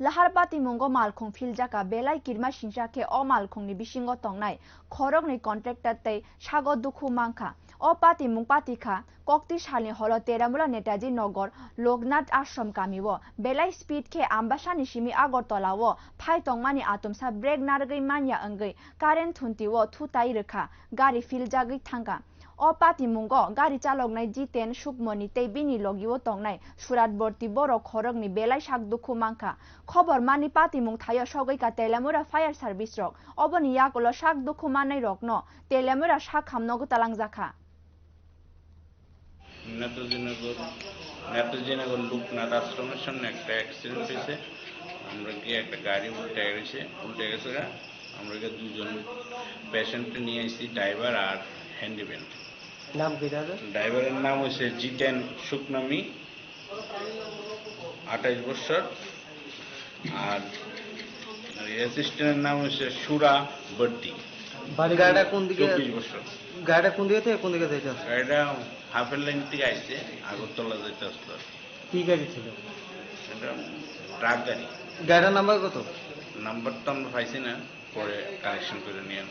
Laharpati mungo malkhung philjaka belai kirma singshake o malkhungni bisingo tongnai khorokni contractor tei sago dukhu mangkha o pati mungpati kha kokti salni holo Teramula Netaji Nagar Loknath Ashram kamiwo belai speed khe ambasani simi Agartala phai tongmani atomsa break nargai manya angai current thuntiwo thutai rekha gari philjagui thangka o pati mungo gari chaloknai G10 Sukmoni tei bini logiwo tongnai Surat Borti borok khorokni belai sak dukhu mangkha khobor mani pati mung thayo sogoi ka Telamura Fire Service rok oboni yakolo sak dukhu manai rokno Telamura sak hamnogo talangjaka Netaji নগর লোকনাথ আশ্রমের সামনে একটা accident হয়েছে আমরা গিয়ে একটা গাড়ি উল্টে গেছে আমরা গিয়ে দুজন পেশেন্ট নিয়ে এসেছি ড্রাইভার আর হ্যান্ডিম্যান নাম কি দাদা ড্রাইভারের নাম হচ্ছে G10 শুকনামি 28 বছর আর অ্যাসিস্ট্যান্টের নাম হচ্ছে সুরা বর্তি গাড়িটা কোন দিকে 24 বছর গাড়িটা কোন দিকে থেকে কোন দিকে যাইতে গাড়িটা হাফের লাইন থেকে আসছে আগরতলা যাইতে আসলো কি গাড়ি ছিল এটা ট্রাক গাড়ি গাড়ির নাম্বার কত নাম্বার তো আমরা পাইছি না পরে কালেকশন করে নিয়ে